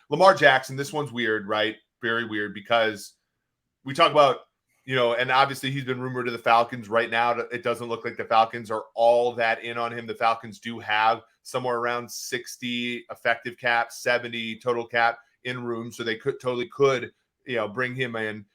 Lamar Jackson, this one's weird, right? Very weird because we talk about, and obviously he's been rumored to the Falcons right now. It doesn't look like the Falcons are all that in on him. The Falcons do have somewhere around 60 effective cap, 70 total cap in room. So they could bring him in.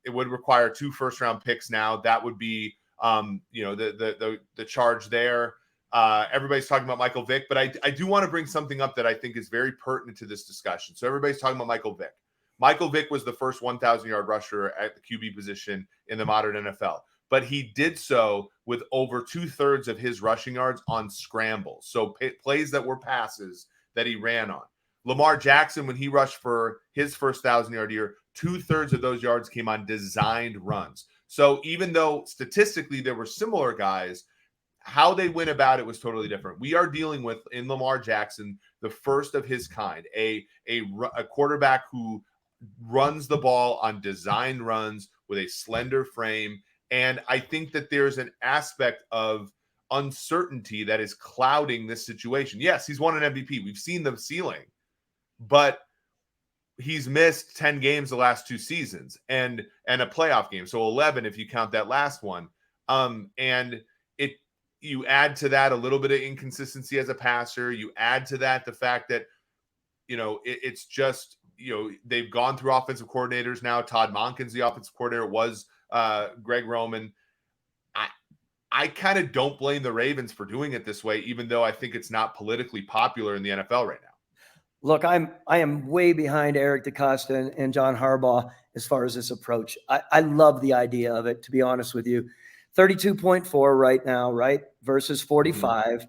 It would require 2 first-round picks now. That would be, the charge there. Everybody's talking about Michael Vick, but I do want to bring something up that I think is very pertinent to this discussion. So everybody's talking about Michael Vick. Michael Vick was the first 1,000-yard rusher at the QB position in the modern NFL, but he did so with over 2/3 of his rushing yards on scrambles, so plays that were passes that he ran on. Lamar Jackson, when he rushed for his first 1,000-yard year, 2/3 of those yards came on designed runs. So even though statistically there were similar guys, how they went about it was totally different. We are dealing with, in Lamar Jackson, the first of his kind, a quarterback who runs the ball on designed runs with a slender frame. And I think that there's an aspect of uncertainty that is clouding this situation. Yes, he's won an MVP. We've seen the ceiling, but he's missed 10 games the last 2 seasons and a playoff game. So 11, if you count that last one. And you add to that a little bit of inconsistency as a passer. You add to that the fact that, it's just, they've gone through offensive coordinators now. Todd Monken's the offensive coordinator. It was Greg Roman. I kind of don't blame the Ravens for doing it this way, even though I think it's not politically popular in the NFL right now. Look, I am way behind Eric DeCosta and John Harbaugh as far as this approach. I love the idea of it, to be honest with you. 32.4 right now, right? Versus 45. Mm-hmm.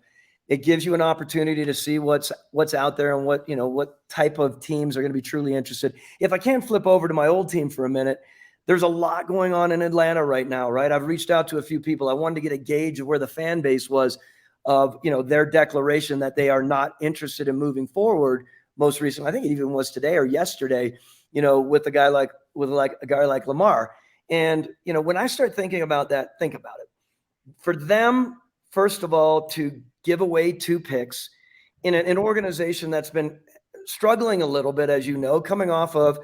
It gives you an opportunity to see what's out there and what type of teams are going to be truly interested. If I can flip over to my old team for a minute, there's a lot going on in Atlanta right now, right? I've reached out to a few people. I wanted to get a gauge of where the fan base was of, their declaration that they are not interested in moving forward. Most recently, I think it even was today or yesterday, with a guy like Lamar. And, when I start thinking about that, think about it. For them, first of all, to give away 2 picks in an organization that's been struggling a little bit, as you know, coming off of,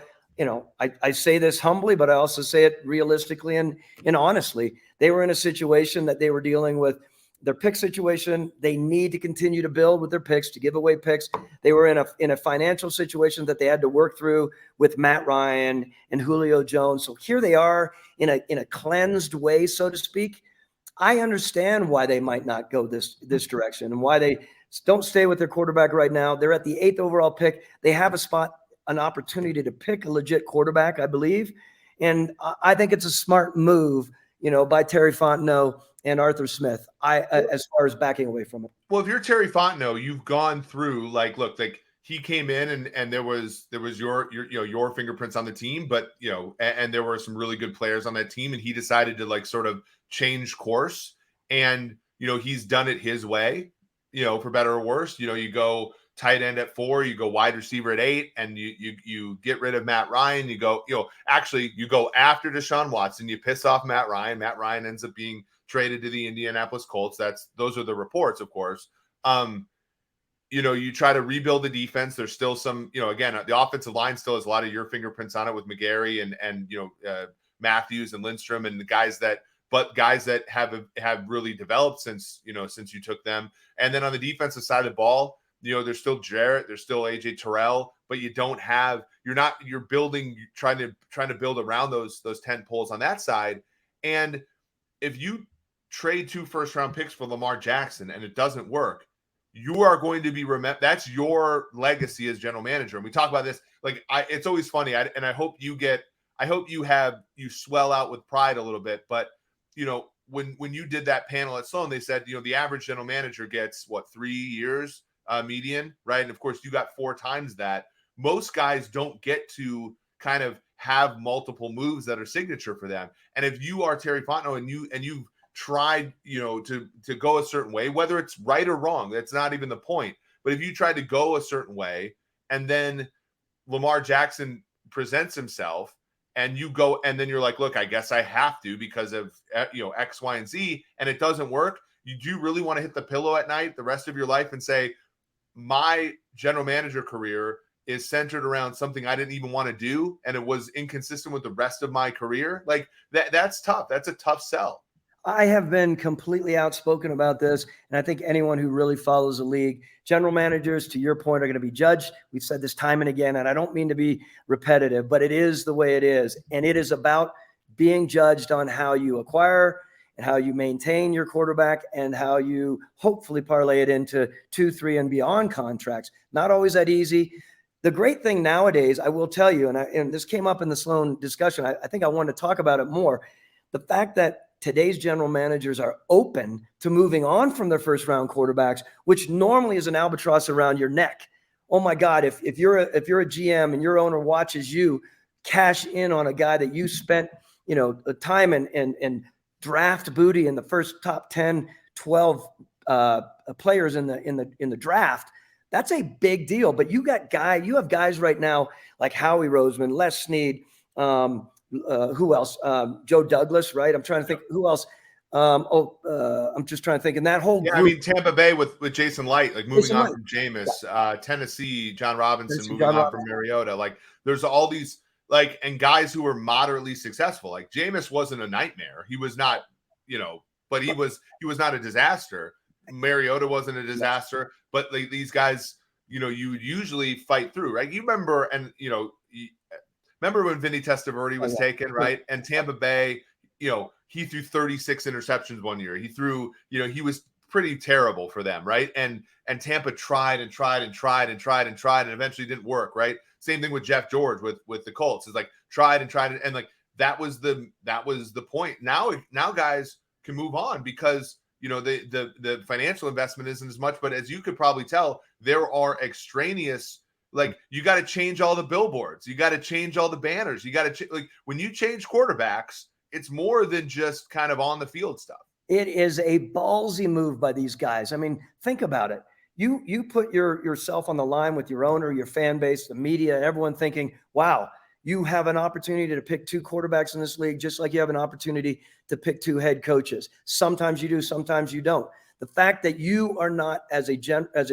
I say this humbly, but I also say it realistically and honestly. They were in a situation that they were dealing with their pick situation. They need to continue to build with their picks, to give away picks. They were in a financial situation that they had to work through with Matt Ryan and Julio Jones. So here they are in a cleansed way, so to speak. I understand why they might not go this direction and why they don't stay with their quarterback right now. They're at the 8th overall pick. They have an opportunity to pick a legit quarterback, I believe. And I think it's a smart move, by Terry Fontenot and Arthur Smith, as far as backing away from it. Well, if you're Terry Fontenot, you've gone through he came in and there was your fingerprints on the team, but and there were some really good players on that team, and he decided to sort of change course, and he's done it his way, for better or worse. You go tight end at 4, you go wide receiver at 8, and you get rid of Matt Ryan. You go you go after Deshaun Watson, you piss off Matt Ryan. Matt Ryan ends up being traded to the Indianapolis Colts. Those are the reports, of course. You try to rebuild the defense. There's still some, again, the offensive line still has a lot of your fingerprints on it with McGarry and Matthews and Lindstrom and the guys that have really developed since you took them. And then on the defensive side of the ball, there's still Jarrett, there's still AJ Terrell, but you're building, trying to build around those tent poles on that side. And if you trade 2 first-round picks for Lamar Jackson and it doesn't work, you are going to be that's your legacy as general manager. And we talk about this, it's always funny. I hope you swell out with pride a little bit. But, when you did that panel at Sloan, they said, the average general manager gets 3 years median, right? And of course you got 4 times that. Most guys don't get to kind of have multiple moves that are signature for them. And if you are Terry Fontenot and you've tried, to go a certain way, whether it's right or wrong, that's not even the point. But if you try to go a certain way and then Lamar Jackson presents himself and you go, and then you're like, look, I guess I have to because of, X, Y, and Z, and it doesn't work. Do you really want to hit the pillow at night the rest of your life and say, my general manager career is centered around something I didn't even want to do, and it was inconsistent with the rest of my career, like that's tough. That's a tough sell. I have been completely outspoken about this, and I think anyone who really follows the league, general managers, to your point, are going to be judged. We've said this time and again, and I don't mean to be repetitive, but it is the way it is, and it is about being judged on how you acquire and how you maintain your quarterback and how you hopefully parlay it into 2, 3, and beyond contracts. Not always that easy. The great thing nowadays, I will tell you, and this came up in the Sloan discussion, I think I wanted to talk about it more, the fact that today's general managers are open to moving on from their first round quarterbacks, which normally is an albatross around your neck. Oh my God, if you're a GM and your owner watches you cash in on a guy that you spent, time and draft booty in the first top 10, 12 players in the draft, that's a big deal. But you have guys right now like Howie Roseman, Les Snead, who else? Joe Douglas, right? I'm trying to think who else. I'm just trying to think. And that whole group. I mean, Tampa Bay with Jason Light, like moving on from Jameis, Tennessee, John Robinson moving on from Mariota. Like there's all these and guys who were moderately successful. Like Jameis wasn't a nightmare. He was not, but he was not a disaster. Mariota wasn't a disaster, but these guys, you would usually fight through, right? You remember, and remember when Vinny Testaverde was taken, right? And Tampa Bay, he threw 36 interceptions one year. He threw, he was pretty terrible for them, right? And Tampa tried and eventually didn't work, right? Same thing with Jeff George with the Colts. It's like tried and like that was the point. Now guys can move on because the financial investment isn't as much, but as you could probably tell, there are extraneous, like you got to change all the billboards, you got to change all the banners, you got to when you change quarterbacks, it's more than just kind of on the field stuff. It is a ballsy move by these guys. I mean, think about it. You put yourself on the line with your owner, your fan base, the media, everyone thinking, wow, you have an opportunity to pick 2 quarterbacks in this league, just like you have an opportunity to pick 2 head coaches. Sometimes you do, sometimes you don't. The fact that you are not as a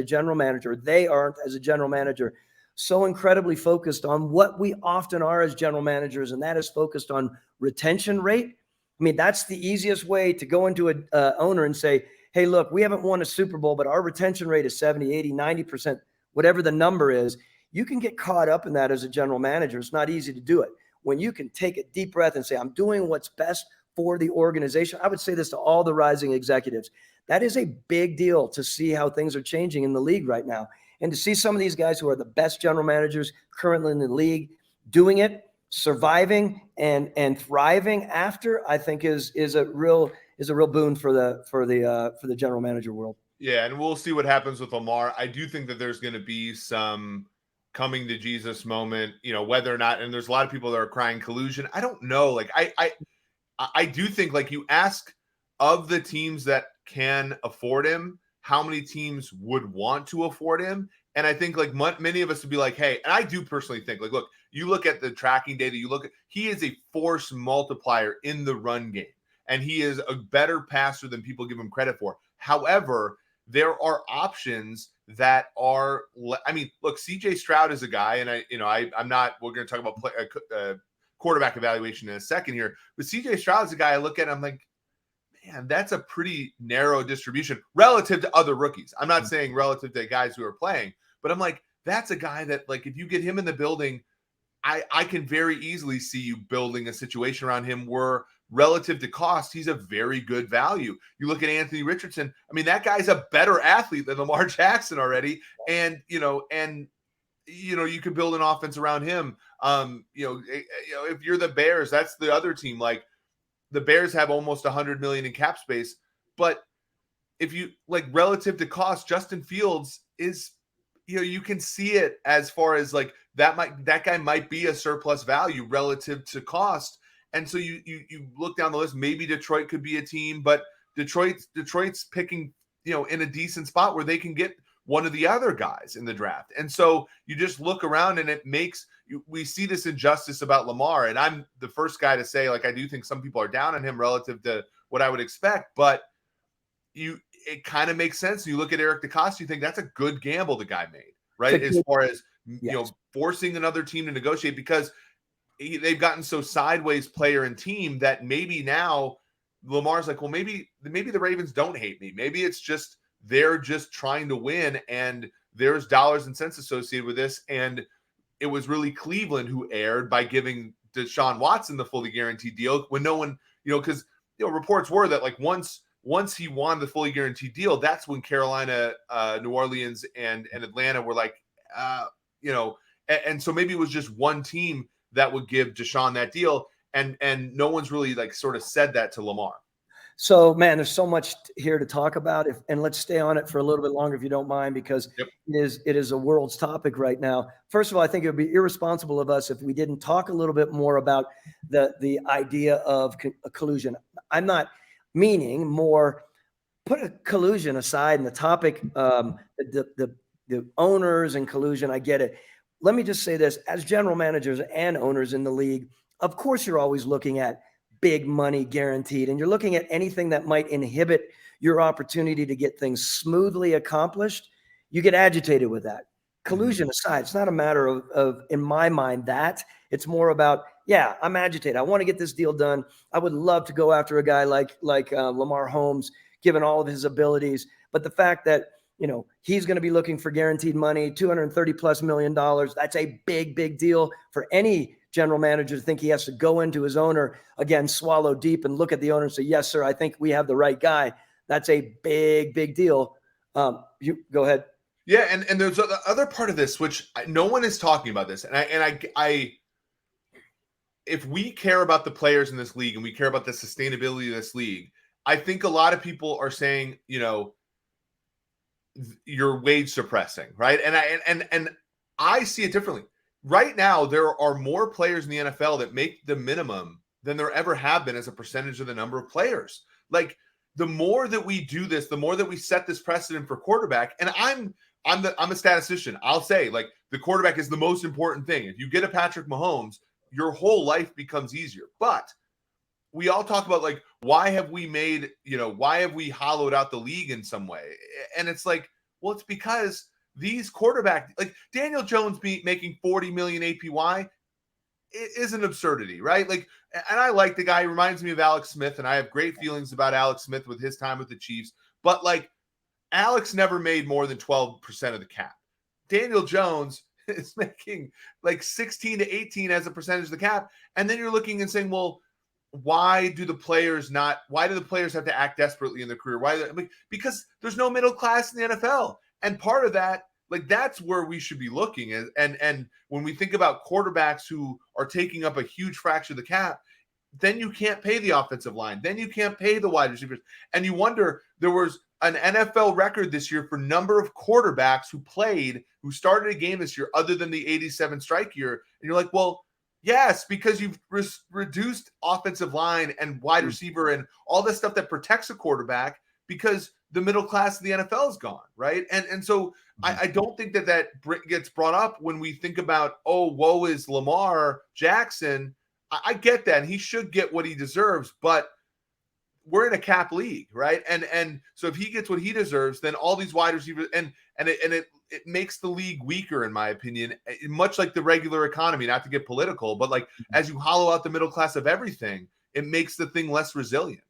general manager, they aren't as a general manager, so incredibly focused on what we often are as general managers, and that is focused on retention rate. I mean, that's the easiest way to go into an owner and say, hey, look, we haven't won a Super Bowl, but our retention rate is 70, 80, 90%, whatever the number is. You can get caught up in that as a general manager. It's not easy to do it. When you can take a deep breath and say, I'm doing what's best for the organization. I would say this to all the rising executives. That is a big deal to see how things are changing in the league right now. And to see some of these guys who are the best general managers currently in the league doing it, surviving and thriving after, I think is a real boon for the general manager world. Yeah, and we'll see what happens with Lamar. I do think that there's going to be some coming to Jesus moment, whether or not, and there's a lot of people that are crying collusion. I don't know. Like I do think, like, you ask of the teams that can afford him, how many teams would want to afford him? And I think like many of us would be like, hey, and I do personally think, like, look, you look at the tracking data, he is a force multiplier in the run game, and he is a better passer than people give him credit for. However, there are options that are, I mean, look, CJ Stroud is a guy, and I'm not, we're going to talk about quarterback evaluation in a second here, but CJ Stroud is a guy I look at, I'm like, man, that's a pretty narrow distribution relative to other rookies. I'm not saying relative to guys who are playing, but I'm like, that's a guy that, like, if you get him in the building, I can very easily see you building a situation around him where relative to cost, he's a very good value. You look at Anthony Richardson. I mean, that guy's a better athlete than Lamar Jackson already. And, you can build an offense around him. If you're the Bears, that's the other team. Like, the Bears have almost 100 million in cap space, but if you like relative to cost, Justin Fields is, you can see it as far as like that guy might be a surplus value relative to cost. And so you look down the list, maybe Detroit could be a team, but Detroit's picking, in a decent spot where they can get one of the other guys in the draft. And so you just look around and we see this injustice about Lamar. And I'm the first guy to say, like, I do think some people are down on him relative to what I would expect, but it kind of makes sense. You look at Eric DeCosta, you think that's a good gamble the guy made, right? As far as Yes. forcing another team to negotiate because they've gotten so sideways player and team that maybe now Lamar's like, well, maybe the Ravens don't hate me. Maybe it's just they're just trying to win and there's dollars and cents associated with this. And it was really Cleveland who erred by giving Deshaun Watson the fully guaranteed deal when no one, because reports were that like once he won the fully guaranteed deal, that's when Carolina, New Orleans, and Atlanta were like, and so maybe it was just one team that would give Deshaun that deal, and no one's really like sort of said that to Lamar. So, man, there's so much here to talk about, and let's stay on it for a little bit longer if you don't mind, because it is a world's topic right now. First of all, I think it would be irresponsible of us if we didn't talk a little bit more about the idea of collusion. I'm not meaning more. Put a collusion aside and the topic, the owners and collusion. I get it. Let me just say this: as general managers and owners in the league, of course, you're always looking at big money guaranteed, and you're looking at anything that might inhibit your opportunity to get things smoothly accomplished. You get agitated with that. Collusion aside, it's not a matter of in my mind, that it's more about, yeah, I'm agitated. I want to get this deal done. I would love to go after a guy like Lamar Holmes, given all of his abilities. But the fact that, he's going to be looking for guaranteed money, $230+ million. That's a big, big deal for any general manager to think he has to go into his owner, again, swallow deep and look at the owner and say, yes, sir, I think we have the right guy. That's a big, big deal. You go ahead. Yeah. And there's the other part of this, which no one is talking about this. And I if we care about the players in this league and we care about the sustainability of this league, I think a lot of people are saying, you're wage suppressing, right? And I see it differently. Right now, there are more players in the NFL that make the minimum than there ever have been as a percentage of the number of players. Like, the more that we do this, the more that we set this precedent for quarterback. And I'm a statistician. I'll say, like, the quarterback is the most important thing. If you get a Patrick Mahomes, your whole life becomes easier. But we all talk about, like, why have we hollowed out the league in some way? And it's like, well, it's because these quarterbacks, like Daniel Jones making $40 million APY, is an absurdity, right? Like, and I like the guy. He reminds me of Alex Smith, and I have great feelings about Alex Smith with his time with the Chiefs. But like, Alex never made more than 12% of the cap. Daniel Jones is making like 16 to 18 as a percentage of the cap. And then you're looking and saying, well, why do the players have to act desperately in their career? Because there's no middle class in the NFL. And part of that, like, that's where we should be looking. And when we think about quarterbacks who are taking up a huge fraction of the cap, then you can't pay the offensive line. Then you can't pay the wide receivers. And you wonder, there was an NFL record this year for number of quarterbacks who started a game this year other than the 87 strike year. And you're like, well, yes, because you've reduced offensive line and wide receiver and all this stuff that protects a quarterback, because the middle class of the NFL is gone, right? And so I don't think that gets brought up when we think about, oh, woe is Lamar Jackson. I get that, and he should get what he deserves, but we're in a cap league, right? And so if he gets what he deserves, then all these wide receivers, and it makes the league weaker, in my opinion, much like the regular economy, not to get political, but like, as you hollow out the middle class of everything, it makes the thing less resilient.